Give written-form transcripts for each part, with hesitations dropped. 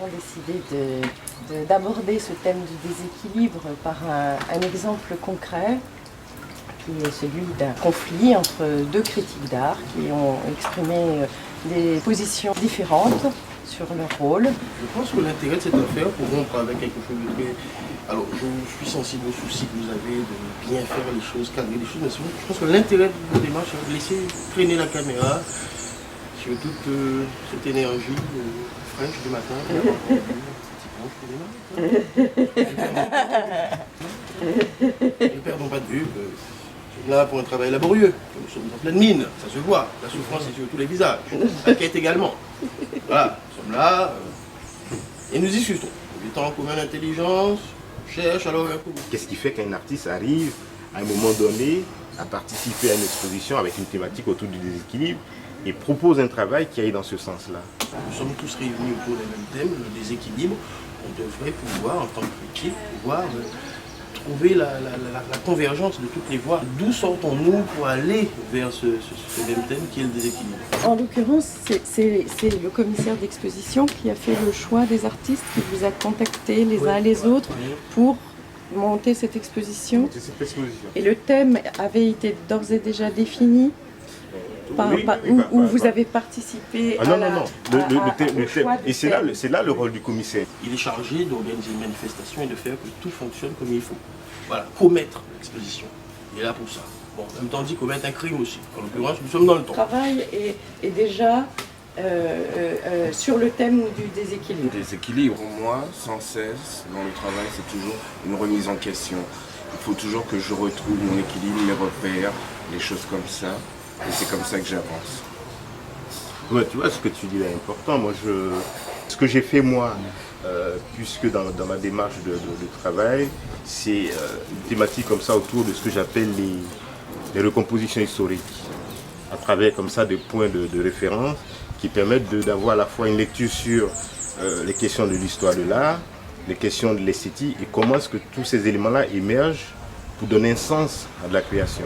avons décidé d'aborder ce thème du déséquilibre par un exemple concret qui est celui d'un conflit entre deux critiques d'art qui ont exprimé des positions différentes sur leur rôle. Je pense que l'intérêt de cette affaire, pour rompre avec quelque chose de très... Alors, je suis sensible au souci que vous avez de bien faire les choses, cadrer les choses, mais je pense que l'intérêt de vos démarches, c'est de laisser traîner la caméra sur toute cette énergie fraîche du matin. Ne perdons pas de vue que nous sommes là pour un travail laborieux. Nous sommes en pleine mine, ça se voit. La souffrance est sur tous les visages. La quête également. Voilà, nous sommes là et nous discutons. Nous mettons en commun l'intelligence, cherche alors un coup. Qu'est-ce qui fait qu'un artiste arrive à un moment donné à participer à une exposition avec une thématique autour du déséquilibre et propose un travail qui aille dans ce sens-là? Nous sommes tous réunis autour des mêmes thèmes, le déséquilibre. On devrait pouvoir, en tant que critique, pouvoir trouver la convergence de toutes les voies. D'où sortons-nous pour aller vers ce même thème qui est le déséquilibre? En l'occurrence, c'est le commissaire d'exposition qui a fait le choix des artistes, qui vous a contacté les uns les autres pour monter cette exposition. Et le thème avait été d'ores et déjà défini où vous avez participé à le choix et c'est là le rôle du commissaire. Il est chargé d'organiser une manifestation et de faire que tout fonctionne comme il faut. Voilà, commettre l'exposition. Il est là pour ça. Bon, en même temps dit commettre un crime aussi. En l'occurrence, nous sommes dans le temps. Le travail est déjà sur le thème du déséquilibre. Le déséquilibre, pour moi, sans cesse, dans le travail, c'est toujours une remise en question. Il faut toujours que je retrouve mon équilibre, mes repères, les choses comme ça. Et c'est comme ça que j'avance. Ouais, tu vois, ce que tu dis là est important. Moi, ce que j'ai fait moi, puisque dans ma démarche de travail, c'est une thématique comme ça autour de ce que j'appelle les recompositions historiques, à travers comme ça des points de référence qui permettent d'avoir à la fois une lecture sur les questions de l'histoire de l'art, les questions de l'esthétique et comment est-ce que tous ces éléments-là émergent pour donner un sens à de la création.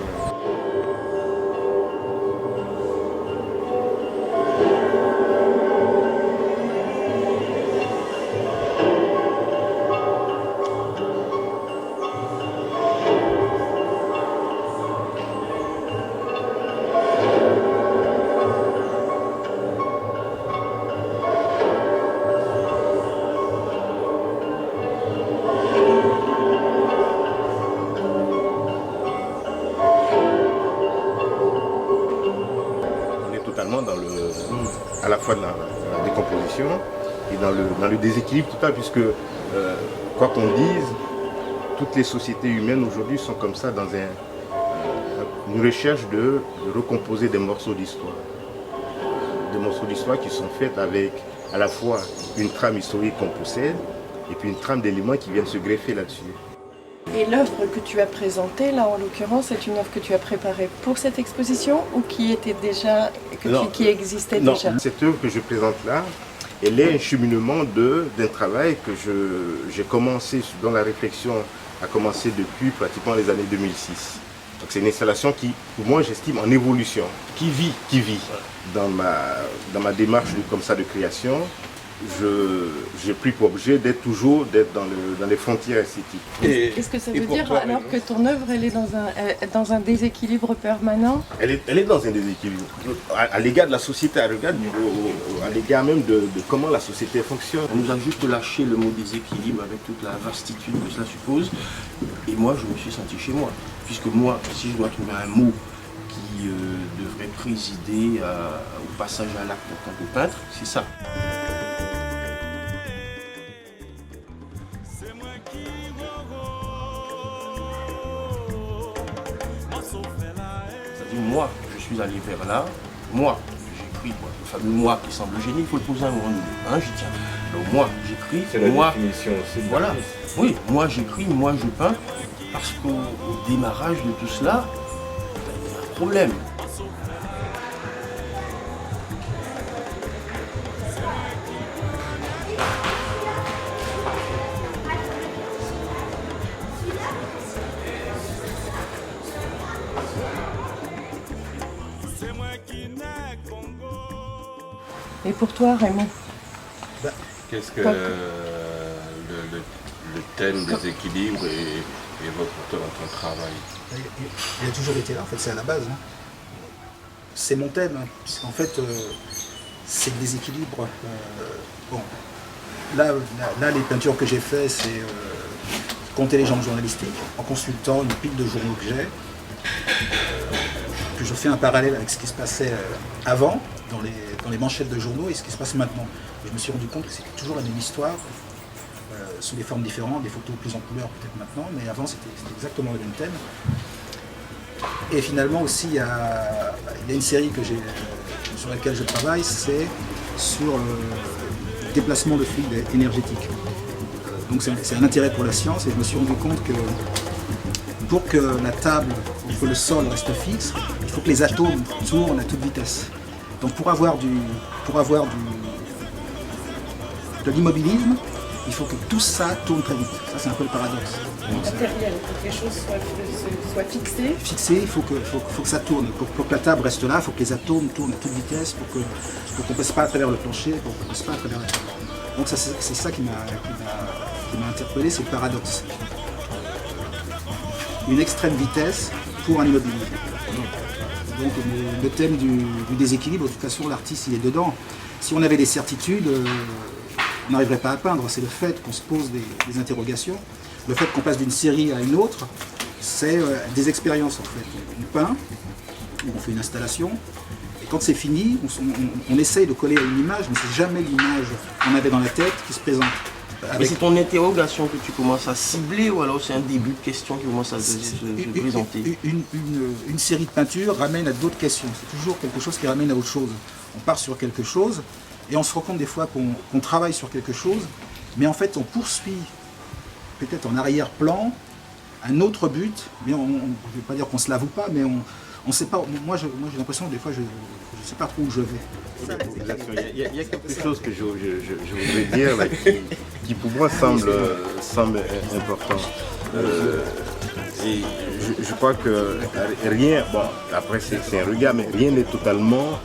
À la fois dans la décomposition et dans le déséquilibre total, puisque quoi qu'on dise, toutes les sociétés humaines aujourd'hui sont comme ça dans une recherche de recomposer des morceaux d'histoire. Des morceaux d'histoire qui sont faits avec à la fois une trame historique qu'on possède et puis une trame d'éléments qui viennent se greffer là-dessus. Et l'œuvre que tu as présentée, là en l'occurrence, c'est une œuvre que tu as préparée pour cette exposition ou qui était déjà, qui existait déjà? Non, cette œuvre que je présente là, elle est un cheminement d'un travail que j'ai commencé, dont la réflexion a commencé depuis pratiquement les années 2006. Donc c'est une installation qui, pour moi, j'estime en évolution, qui vit. Dans ma démarche comme ça de création, j'ai pris pour objet d'être dans les frontières esthétiques. Qu'est-ce que ça veut dire alors que ton œuvre elle est dans un déséquilibre permanent? Elle est dans un déséquilibre à l'égard de la société, à l'égard même de comment la société fonctionne. On nous a juste lâché le mot déséquilibre avec toute la vastitude que cela suppose. Et moi, je me suis senti chez moi. Puisque moi, si je dois trouver un mot qui devrait présider au passage à l'acte en tant que peintre, c'est ça. C'est-à-dire, moi, je suis allé vers là, moi, j'écris, le fameux moi qui semble gêné, il faut le poser un moment donné, hein, j'y tiens. Donc moi, j'écris, moi, définition aussi. Voilà, oui, moi j'écris, moi je peins, parce qu'au démarrage de tout cela, il y a un problème. Et pour toi, Raymond? Qu'est-ce que le thème des équilibres évoque pour toi dans ton travail? Il a toujours été là, en fait, c'est à la base. Hein. C'est mon thème, hein, puisqu'en fait, c'est le déséquilibre. Bon, là, les peintures que j'ai faites, c'est compter les genres journalistiques, en consultant une pile de journaux que j'ai. Puis je fais un parallèle avec ce qui se passait avant, dans les manchettes de journaux, et ce qui se passe maintenant. Et je me suis rendu compte que c'était toujours la même histoire, sous des formes différentes, des photos plus en couleur peut-être maintenant, mais avant c'était exactement le même thème. Et finalement aussi, il y a une série sur laquelle je travaille, c'est sur le déplacement de fluides énergétiques. Donc c'est un intérêt pour la science, et je me suis rendu compte que pour que la table, pour que le sol reste fixe, il faut que les atomes tournent à toute vitesse. Donc pour avoir de l'immobilisme, il faut que tout ça tourne très vite. Ça, c'est un peu le paradoxe. Matériel, il faut que les choses soient fixées. Fixé, il faut que ça tourne. Pour que la table reste là, il faut que les atomes tournent à toute vitesse, pour qu'on ne passe pas à travers le plancher, pour qu'on ne passe pas à travers la table. Donc c'est ça qui m'a interpellé, c'est le paradoxe. Une extrême vitesse pour un immobilisme. Donc le thème du déséquilibre, de toute façon l'artiste il est dedans. Si on avait des certitudes, on n'arriverait pas à peindre. C'est le fait qu'on se pose des interrogations. Le fait qu'on passe d'une série à une autre, c'est des expériences en fait. On peint, on fait une installation, et quand c'est fini, on essaye de coller à une image, mais c'est jamais l'image qu'on avait dans la tête qui se présente. Mais c'est ton interrogation que tu commences à cibler, ou alors c'est un début de question qui commence à se présenter? Une série de peintures ramène à d'autres questions. C'est toujours quelque chose qui ramène à autre chose. On part sur quelque chose et on se rend compte des fois qu'on travaille sur quelque chose, mais en fait on poursuit peut-être en arrière-plan un autre but, mais je ne vais pas dire qu'on se lave ou pas, mais on ne sait pas. Moi j'ai l'impression que des fois je ne sais pas trop où je vais. Il y a quelque chose que je voudrais dire là, qui pour moi semble important. Et je crois que rien, bon après c'est un regard, mais rien n'est totalement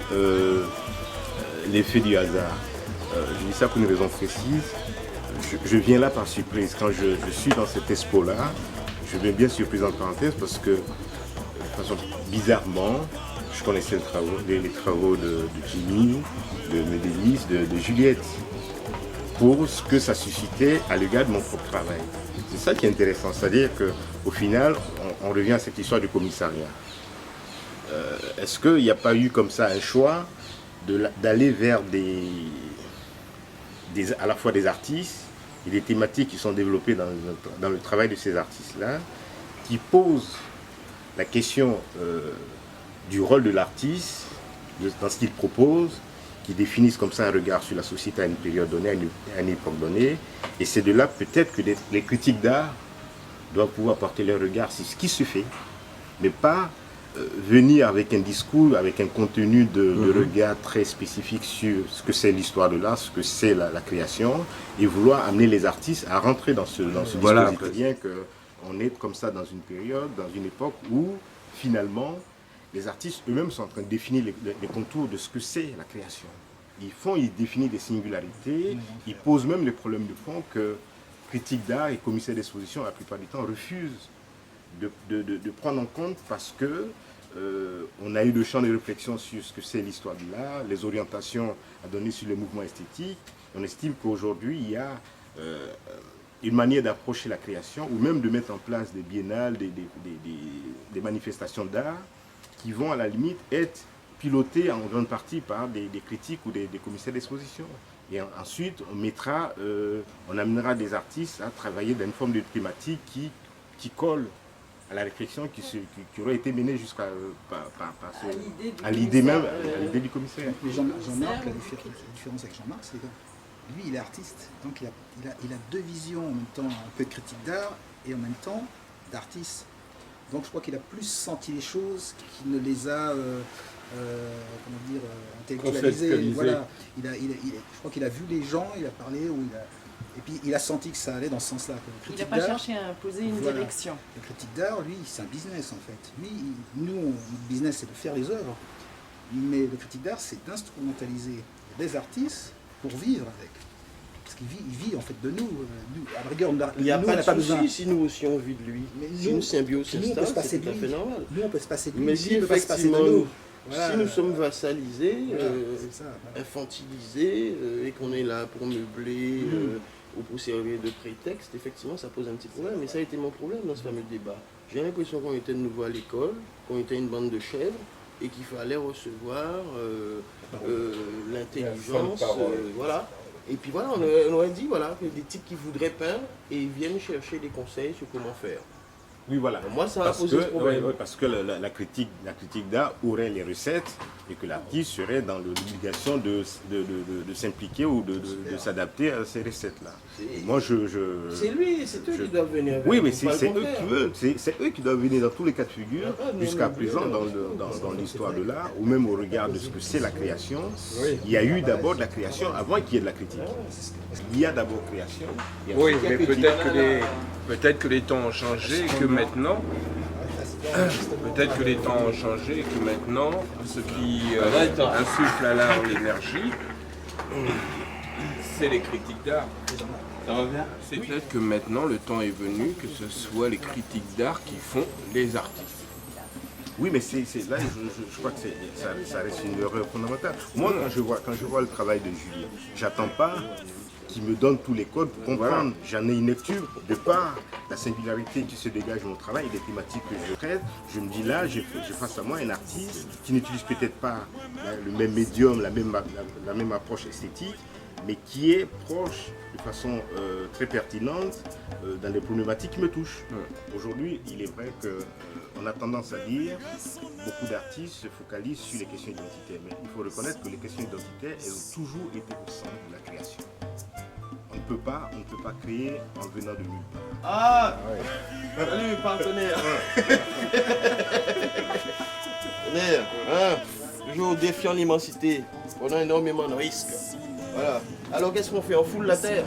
l'effet du hasard. Je dis ça pour une raison précise. Je viens là par surprise. Quand je suis dans cette expo-là, je viens bien surprise en parenthèse parce que, de façon bizarrement, je connaissais les travaux de Jimmy, de Médélis, de Juliette, pour ce que ça suscitait à l'égard de mon propre travail. C'est ça qui est intéressant, c'est-à-dire qu'au final, on revient à cette histoire du commissariat. Est-ce qu'il n'y a pas eu comme ça un choix d'aller vers à la fois des artistes et des thématiques qui sont développées dans le travail de ces artistes-là, qui posent la question du rôle de l'artiste, dans ce qu'il propose, qui définissent comme ça un regard sur la société à une période donnée, à une époque donnée. Et c'est de là peut-être que les critiques d'art doivent pouvoir porter leur regard sur ce qui se fait, mais pas venir avec un discours, avec un contenu de regard très spécifique sur ce que c'est l'histoire de l'art, ce que c'est la création, et vouloir amener les artistes à rentrer dans ce dispositif. Bien qu'on est comme ça dans une période, dans une époque où finalement les artistes eux-mêmes sont en train de définir les contours de ce que c'est la création. Ils définissent des singularités, ils posent même les problèmes de fond que critiques d'art et commissaires d'exposition, la plupart du temps, refusent de prendre en compte parce que on a eu le champ de réflexion sur ce que c'est l'histoire de l'art, les orientations à donner sur le mouvement esthétique. On estime qu'aujourd'hui, il y a une manière d'approcher la création ou même de mettre en place des biennales, des manifestations d'art qui vont à la limite être pilotées en grande partie par des critiques ou des commissaires d'exposition. Et ensuite, on amènera des artistes à travailler dans une forme de thématique qui colle à la réflexion qui aurait été menée jusqu'à à l'idée même, à l'idée du commissaire. Mais Jean-Marc, la différence avec Jean-Marc, c'est que lui, il est artiste. Donc il a deux visions en même temps, un peu de critique d'art et en même temps d'artiste. Donc je crois qu'il a plus senti les choses qu'il ne les a intellectualisées. Voilà. Je crois qu'il a vu les gens, il a parlé, et puis il a senti que ça allait dans ce sens-là. Il n'a pas cherché à imposer une direction. Le critique d'art, lui, c'est un business en fait. Nous, notre business, c'est de faire les œuvres. Mais le critique d'art, c'est d'instrumentaliser des artistes pour vivre avec. parce qu'il vit en fait de nous. Nous, à la rigueur, Il n'y a nous, pas on de n'a pas souci besoin. si nous aussi on vit de lui. Mais Si nous- une symbiose nous, on peut se s'installe, passer c'est de tout à lui. fait normal. Nous, on peut se passer de lui. Mais lui, si il ne peut pas se passer de effectivement, nous. Voilà. si nous sommes vassalisés, Voilà, c'est ça, voilà. infantilisés, et qu'on est là pour meubler ou pour servir de prétexte, effectivement, ça pose un petit problème. Mais ça a été mon problème dans ce fameux débat. J'ai l'impression qu'on était de nouveau à l'école, qu'on était une bande de chèvres, et qu'il fallait recevoir l'intelligence, voilà. Et puis voilà, on aurait dit voilà, que des types qui voudraient peindre et ils viennent chercher des conseils sur comment faire. Oui, voilà. Moi, ça a Parce posé que, ce problème. parce que la critique d'art aurait les recettes et que l'artiste serait dans l'obligation de s'impliquer ou de s'adapter à ces recettes-là. Moi, C'est lui, c'est eux qui doivent venir vers Oui, mais nous, c'est pas le eux contraire. qui veulent. C'est eux qui doivent venir dans tous les cas de figure, nous, jusqu'à on est présent, obligés, dans l'histoire de l'art, ou même au regard de ce que c'est la création. Il y a eu d'abord de la création avant qu'il y ait de la critique. Il y a d'abord création. il y a Oui, ensuite la mais critique. peut-être que les temps ont changé et que maintenant, ce qui insuffle à l'art l'énergie, c'est les critiques d'art. Ça va bien? C'est peut-être que maintenant le temps est venu que ce soit les critiques d'art qui font les artistes. Oui, mais là, je crois que ça reste une erreur fondamentale. Moi, quand je vois le travail de Julien, j'attends pas qu'il me donne tous les codes pour comprendre. J'en ai une lecture de par la singularité qui se dégage de mon travail et des thématiques que je traite. Je me dis là, j'ai face à moi un artiste qui n'utilise peut-être pas le même médium, la même approche esthétique, mais qui est proche de façon très pertinente dans les problématiques qui me touchent. Aujourd'hui, il est vrai qu'on a tendance à dire beaucoup d'artistes se focalisent sur les questions identitaires, mais il faut reconnaître que les questions identitaires, elles ont toujours été au centre de la création. On ne peut pas créer en venant de nulle part. Ah, salut partenaire. Partenaire, toujours défiant l'immensité, prenant énormément de risques. Voilà. Alors qu'est-ce qu'on fait? On foule la terre.